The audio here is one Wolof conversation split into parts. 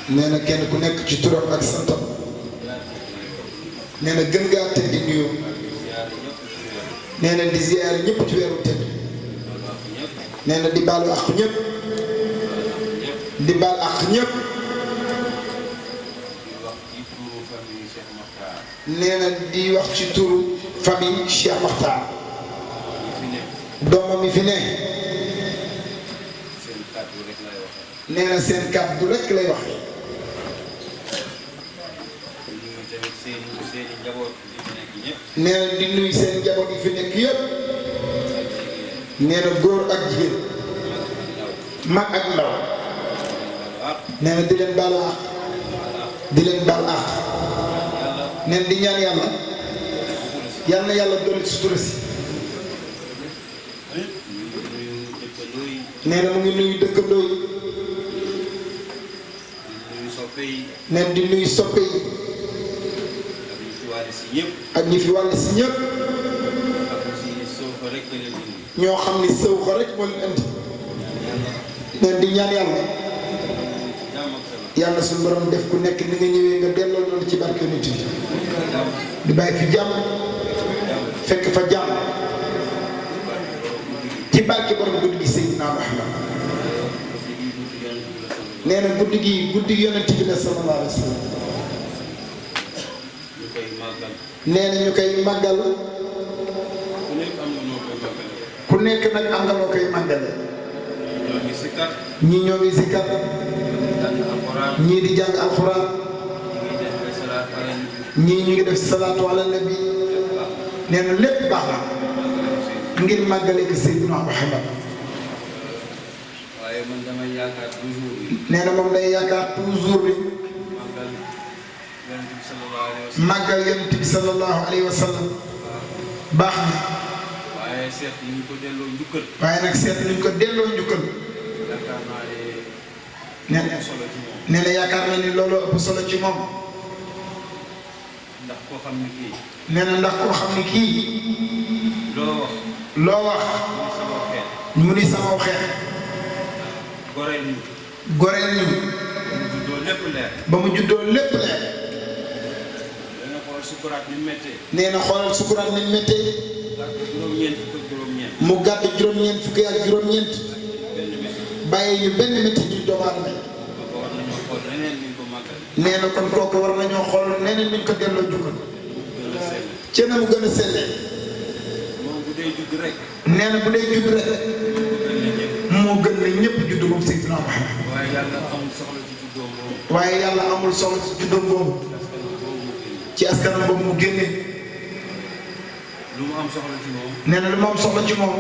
nee na kenn ku nekk ci turam ak santam nee na gën ngaa tedd di nuyoo nee na di ziyaare ñëpp ci weeru tedd nee na di baalu àq ñëpp di baal àq ñëpp nee na di wax ci turu famille Cheikh Makhtar doomam mi fi ne nee na seen kàddu rek lay wax nee na di nuyu seen njaboot yi fi nekk yëpp nee na góor ak jigéen mag ak ndaw nee na di leen baal àq di leen baal àq nee na di ñaan yàlla yal na yàlla dolli sutura si nee na mu ngi nuyu dëkkandoo yi nee na di nuyu soppe yi ak ñi fi wàll si ñëpp ñoo xam ni sëw ko rek moo leen indi nee na di ñaan yàlla yàlla suñu borom def ku nekk ni nga ñëwee nga delloo noonu ci barke nit yi di bàyyi fi jàmm fekk fa jàmm ci barke borom guddi gi Seydina Muhammad nee na guddi gi yonent bi la sallallahu alayhi wa sallam nee na ñu koy màggal ku nekk nag am nga loo koy màggale ñii ñoo ngi zikkar ñii di jàng alxuraan ñii ñu ngi def salaatu ala nabi nee na lépp baax na ngir màggale ko Seydina Muhammad nee na moom day yaakaar toujours ni màggal yonent bi sallallahu alayhi wa sallam baax na waaye seet nañ ko delloo njukkal waaye nag seet nañ ko delloo njukkal nee na yaakaar na ni looloo ëpp solo ci moom ndax koo xam ni kii nee na ndax koo xam ni kii loo wax mu ni sama xeex goreel ñu ba mu juddoo lépp leer nee na xoolal sukuraat ni méttee mu gàdd juróom-ñeent fukki ak juróom-ñeent bàyyi ñu benn métti ñu doomu aadama nee na kon kooku war nañoo xool neneen niñ ko delloo jukkal ci na mu gën a sellee nee na bu dee judd rek moo gën na ñëpp judd moom Seydina Muhammad waaye yàlla amul solo ci juddoom boobu ci askanam boobu mu génne lu mu am soxla ci moom nee na lu mu am soxla ci moom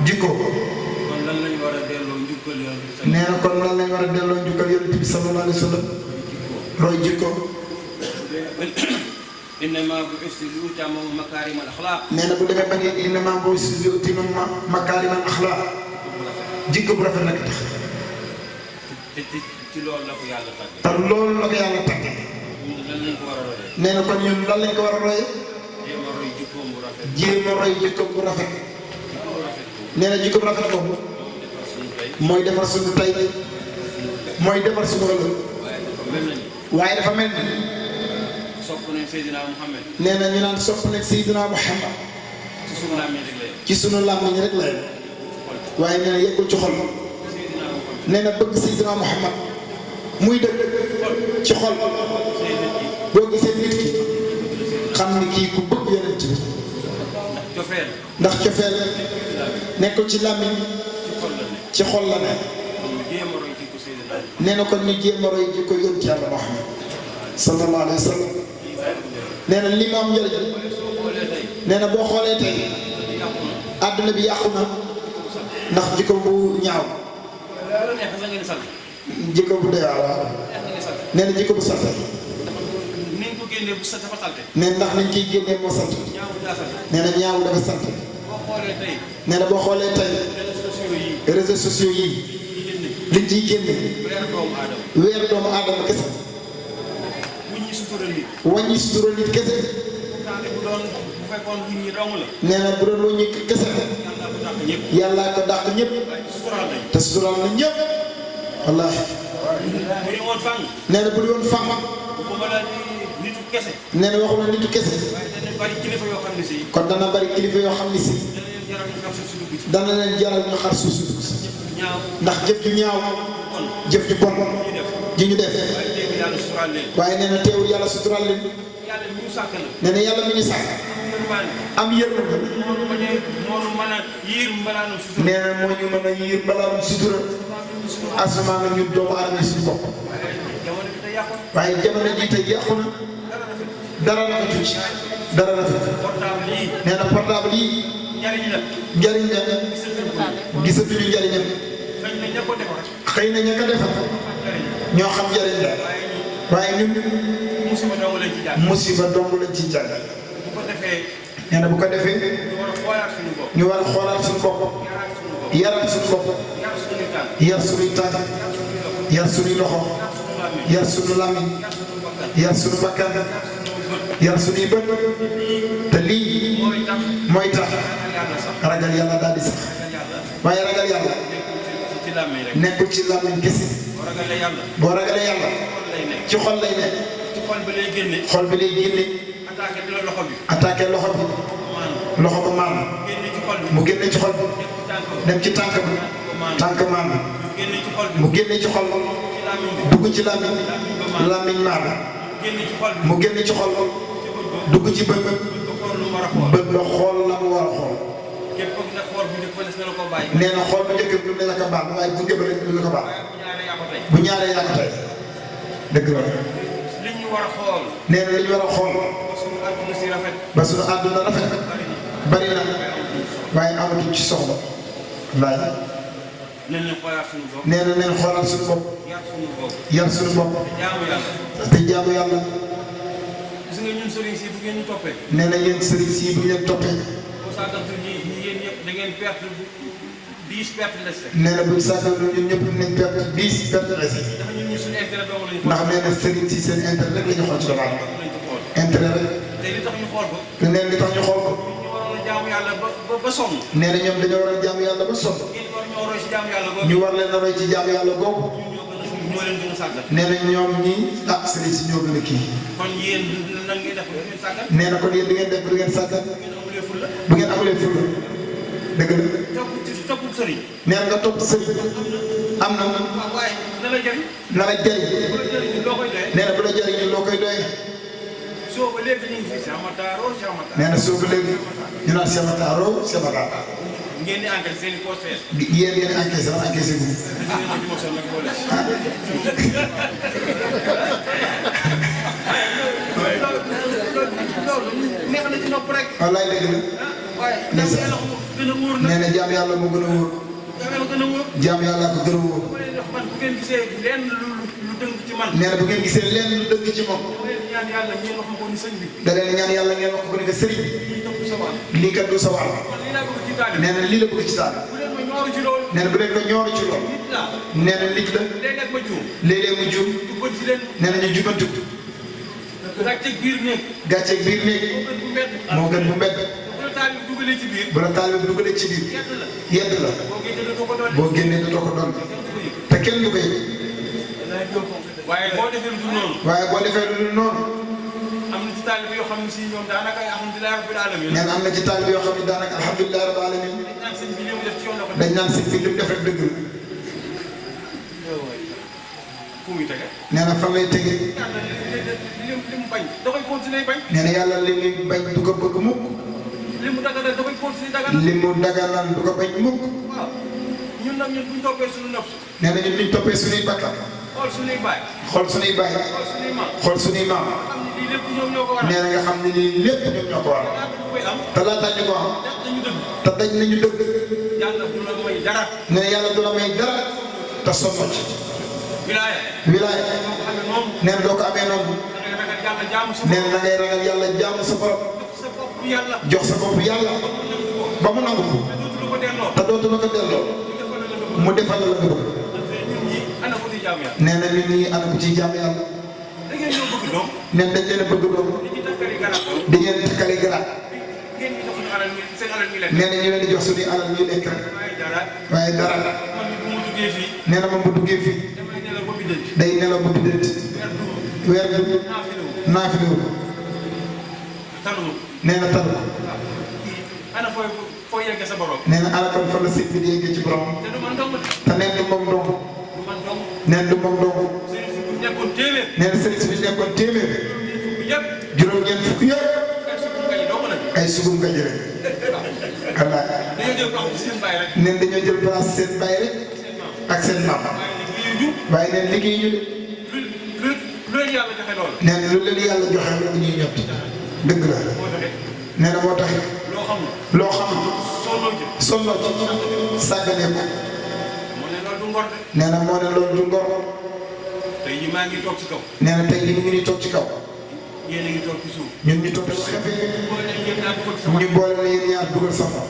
jikko kon lan lañ war a delloo njukkal yonent bi nee na kon lan lañ war a delloo njukkal yonent bi sallallahu alayhi wa sallam roy jikko innama bu'istu li utammima makaarimal axlaaq nee na bu demee ba ngeen innama bu'istu li utammima makaarimal axlaaq jikko bu rafet nag tax te ci loolu la ko yàlla tàgge te loolu la ko yàlla tàgge lan lañ ko war a royee nee na kon ñun lan lañ ko war a royee jéem a roy jikkoom bu rafet jéem a roy jikkoom bu rafet nee na jikko bu rafet boobu mooy defar suñu tey mooy defar suñu ëllëg waaye dafa mel ni sopp nañ Seydina Muhammad nee na ñu naan sopp nañ Seydina Muhammad ci sunu làmmiñ rek la yem ci sunu làmmiñ rek la yem waaye nee na yeggul ci xol nee na bëgg Seydina Muhammad muy dëgg ci xol boo gisee nit ki xam ni kii ku bëgg yonent bi ndax cofeel nekkul ci làmmiñ ci xol la ne nee na kon ñu jéem a roy ji ko yónni ci Yàlla Muhammad sallallahu alayhi wa sallam nee na li mu am njëriñ nee na boo xoolee tey àdduna bi yàqu na ndax jikko bu ñaaw jikko bu doy waar nee na jikko bu salte nee na ndax nañ ciy génnee moo salte nee na ñaaw dafa salte nee na boo xoolee tey réseaux sociaux yi liñ ciy génne weer doomu aadama kese wàññi sutura nit kese nee na bu doon wàññi kese yàllaa ko dàq ñëpp te suturaal na ñëpp wallaahi bu ñu woon fang. nee na bu ñu woon fang. bu ma la nitu kese. nee na waxuma nitu kese. waaye dana bari kilifa yoo xam ne si. kon dana bari kilifa yoo xam ne si. dana leen jaral ñu xar suuf si dugg si. ndax jëf ju ñaaw. jëf ju bon. ji ñu def. waaye nee na teewul yàlla suturaal leen. nee na yàlla mi ñu sàkk. am yërmande. nee na moo ñu mën a yiir mbalaanum sutura. asuma nga ñun doomu aadama suñu bopp. waaye jamono jii tey yàqu na. dara rafetu ci. dara rafetu. nee na portable yi. njariñ la. gisatuñu njariñam. xëy na ña ko defar. ñoo xam njariñ la. waaye ñun. musiba dong lañ ci jàng. nee na bu ko defee. ñu war a xoolaat suñu bopp. yaraat suñu bopp. yar suñuy tànk. yar suñuy loxo. yar suñu làmmiñ. yar suñu bakkan. yar suñuy bët. te lii mooy tax ragal yàlla daal di sax. waaye ragal yàlla nekkul ci làmmiñ kese. boo ragalee yàlla ci xol lay nekk. xol bi lay génne. attaqué loxo bi. loxo ba maam. mu génne ci xol bi. dem ci tànk bi. tànk maam. mu génne ci xol. dugg ci làmmiñ. làmmiñ maam. mu génne ci xol. dugg ci bët. bët ba xool la mu war a xool. nee na xool bu njëkk bi du la ko baax waaye bu njëkk rek du la ko baax. bu ñaaree yaa ko tey. dëgg la. nee na li ñu war a xool. ba suñu àdduna rafet. bari na. waaye amatuñ ci soxla. wallaahi. nee na neen xoolaat suñu bopp. yar suñu bopp. te jaamu yàlla. nee na yéen sëriñ si bu ngeen toppee. nee na buñ saagal ñun ñëpp dinañ perte 10 perte la si. ndax nee na sëriñ si seen intérêt rek la ñu xool ci doomu aadama. intérêt rek. te nee na li tax ñu xool ko. nee na ñoom dañoo war a jaamu yàlla ba sonn. ñu war leen a roy ci jaamu yàlla googu. nee na ñoom ñii sëriñ si ñoo gën a kii. nee na kon yéen di ngeen def du ngeen sàggat. bu ngeen amulee fulla. dëgg la. nee na nga topp sëriñ. am na. na la jëriñ. nee na bu la jëriñee loo koy doyee. nee na soo ba léegi ñu naan Cheikh Mataro Cheikh Mataro. ngeen di enquête seen i poste fees. yéen ngeen enquête sama enquête bu. neex na ci nopp rek. wallaay dëgg la. nee na jaam yàlla moo gën a wóor. jaam yàlla ko gën a wóor. bu ngeen gisee lenn lu dëng ci man. nee na bu ngeen gisee lenn lu dëng ci moom. ñaan yàlla ngeen wax ma ko ni sëñ bi. da leen ñaan yàlla ngeen wax ko ni que sëriñ bi. lii kat du sa wàll. nee na lii la bëgg ci taal. nee na bu leen ko ñooru ci lool. nee na nit la. léeg-léeg mu juum. nee na ñu jubantu. gàcceeg biir néeg. gàcceeg biir néeg. moo gën bu mbedd. bu la taal bi dugalee ci biir. yedd la. boo génnee dootoo ko doon. te kenn du ko yëg. waaye boo defee lu dul noonu. waaye boo defee lu dul noonu. am na ci taalibe yoo xam ne si ñoom daanaka alhamdulilah rabbil alamin. nee na am na ci taalibe yoo xam ne daanaka alhamdulilah rabbil alamin. dañ naan sëñ bi li mu def ci yoon la ko. dañ naan sëñ bi li mu def rek dëgg la. fu muy tege. nee na fan lay tege. li mu bañ da koy continuer bañ. nee na yàlla li muy bañ du ko bëgg mukk. li mu daganal da koy continuer daganal. li mu daganal du ko bañ mukk. waaw ñun nag ñun bu ñu toppee suñu nafs. nee na ñun bu ñu toppee suñuy bakkan. xool suñuy baay. xool suñuy baay. xool suñuy maam. xool suñuy maam. xam ne lii lépp ñoom ñoo ko waral. nee na nga xam ne lii lépp ñoom ñoo ko waral. te laata ñu ko am. te daj nañu dëgg. yàlla du la may dara. nee na yàlla du la may dara. te sonn ci. wilaaya. wilaaya. nee na doo ko amee noonu. nee na da ngay ragal yàlla jaamu sa borom. jox sa bopp yàlla. ba mu nangu ko. te dootu la ko delloo. mu defal la nga bëgg. nee na nit ñi ana ko ci jaam yàlla. nee na dañ leen a bëgg doom. di ngeen takkali garaat. nee na ñu leen di jox suñuy alal ñuy lekk rek. waaye dara. nee na moom bu duggee fii. day nelaw ba biddanti weer du naafilu nee na talu ana foo yeggee sa borom. nee na ana kon fan la sëñ bi di yeggee ci borom. te du man dong. te neen du moom dong. du man dong. neen du moom dong. sëriñ si bu nekkoon téeméer. nee na sëriñ si bu nekkoon téeméer. yëpp. juróom-ñeent fukk yëpp. ay sugum nga ji dong la. ay sugum nga ji rek. wallaay. dañoo jël place seen baay rek. neen dañoo jël place seen baay rek. ak seen maam. waaye neen liggéey ñu de. lu leen yàlla joxe loolu. nee na lu leen yàlla joxe loolu ñuy ñott. dëgg la. nee na moo tax loo xamul. loo xamul. sonnoo ci sàgganee ko. moo ne loolu du ngor de. nee na moo ne loolu du ngor. tey jii maa ngi toog ci kaw. nee na tey jii mu ngi nii toog ci kaw. yéen a ngi toog ci suuf. ñun ñu toog ci suuf. ñu boole la yéen ñaar dugal safara.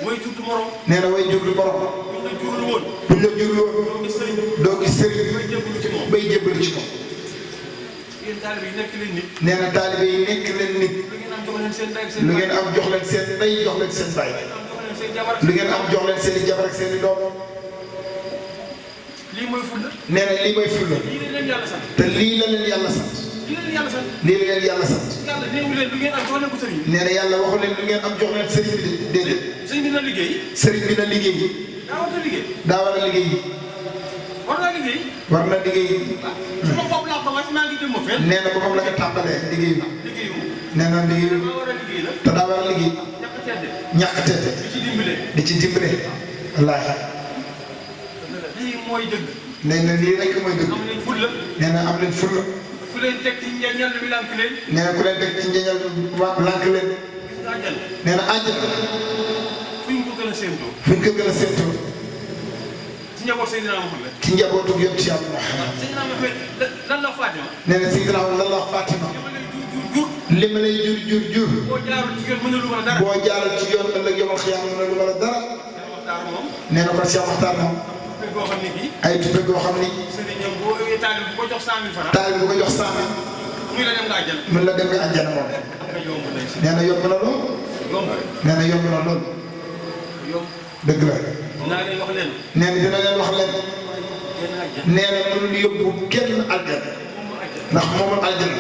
mooy jur du morom. nee na way jur du borom. buñ la jurul woon. buñ la jurul woon. doo gis sëriñ. doo gis sëriñ. bay jébbalu ci moom. bay jébbalu ci moom. yéen taalibe yi nekk leen nit. nee na taalibe yi nekk leen nit. lu ngeen am jox leen seen ndey ak seen lu ngeen am jox leen seen ndey jox leen seen baay. lu ngeen am jox leen seen i jabar ak seen i doom. lii mooy fulla. nee na lii mooy fulla. lii la leen yàlla sant. te lii la leen yàlla sant. lii la leen yàlla sant. lii la leen yàlla sant. yàlla néew leen lu ngeen am jox leen ko sëriñ. nee na yàlla waxu leen lu ngeen am jox leen sëriñ bi déedéet. sëriñ bi na liggéey. sëriñ bi na liggéey. daa war a liggéey. daa war a liggéey. war naa liggéey. war na liggéey. sama bopp laa ko wàcc maa ngi jëm ma fenn. nee na ba moom la nga tàmbalee liggéey bi. liggéeyu. nee na liggéey maa war a liggéey la. te daa war a liggéey. ñàkk tedde. ñàkk tete. di ci dimbale. di ci dimbale. wallaahi. lii mooy dëgg. nee na lii rek mooy dëgg. am leen fulla. nee na am leen fulla. ku leen teg ci ñal bi lànk leen. nee na ku leen teg ci njeñal lànk leen. gis nga àjjana. nee na àjjana. fu ñu ko gën a séentoo. fu ñu ko gën a séentoo. ci njaboot Seydina Muhammad. ci njabootu yonent ci Yàlla Muhammad. Seydina Muhammad lan la Fatima. nee na Seydina lan la wax Fatima. li ma lay jur jur jur. boo jaarul ci yoon mënul lu ma la dara. boo jaaral ci yoon ëllëg yomal xiyaam mën lu ma la dara. moom. nee na kon Cheikh Makhtar moom. boo xam ne bii. ay tuppe goo xam ni. sëriñam boo taalib bu ko jox 100 000 francs. taal bu ko jox 100 000. muy la dem nga àjjana. mun la dem nga àjjana moom. nga yomb lay si. nee na yomb na lool. yomb. nee na yomb na lool. yomb. dëgg la. dinaa leen wax leen. nee na dina leen wax leen. génn àjjana. nee na mënul yóbbu kenn àjjana. ndax moomul àjjana.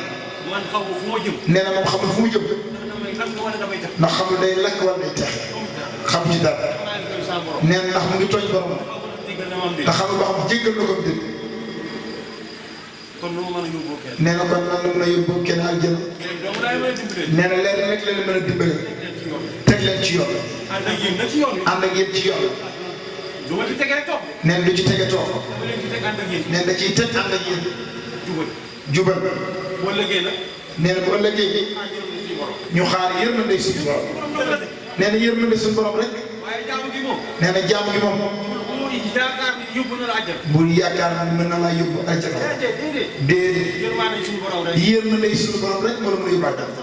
man xaw ma fu ma jëm. nee na moom xamul fu mu jëm. damay lakk wala damay tax. ndax xamul day lakk wala day tex. xam ci dara. nee na ndax mu ngi tooñ borom. te xamul ba xam jéggal na ko dégg. kon nu ma mën a yóbboo kenn. nee na kon nan la mën a yóbbu kenn àjjana. donc daay mën a dimbale. nee na leen rek leen mën a dimbale. teg leen ci yoon. ànd ak yéen na ci yoon wi. ànd ak yéen ci yoon. du ma ci tege rek toog. nee na du ci tege toog. dama leen ci teg ànd ak yéen. nee na da ciy teg ànd ak yéen. jubal. jubal. boo ëllëgee nag. nee na bu ëllëgee ñu xaar yërmande suñu borom. nee na yërmande suñu borom rek. waaye jaamu gi moom. nee na jaamu gi moom. yaakaar ni yóbbu na la àjjana. bul yaakaar ni mën na laa yóbbu àjjana. déedéet. déedéet. yërmande suñu borom rek. yërmande suñu borom rek moo la mën a yóbbu àjjana.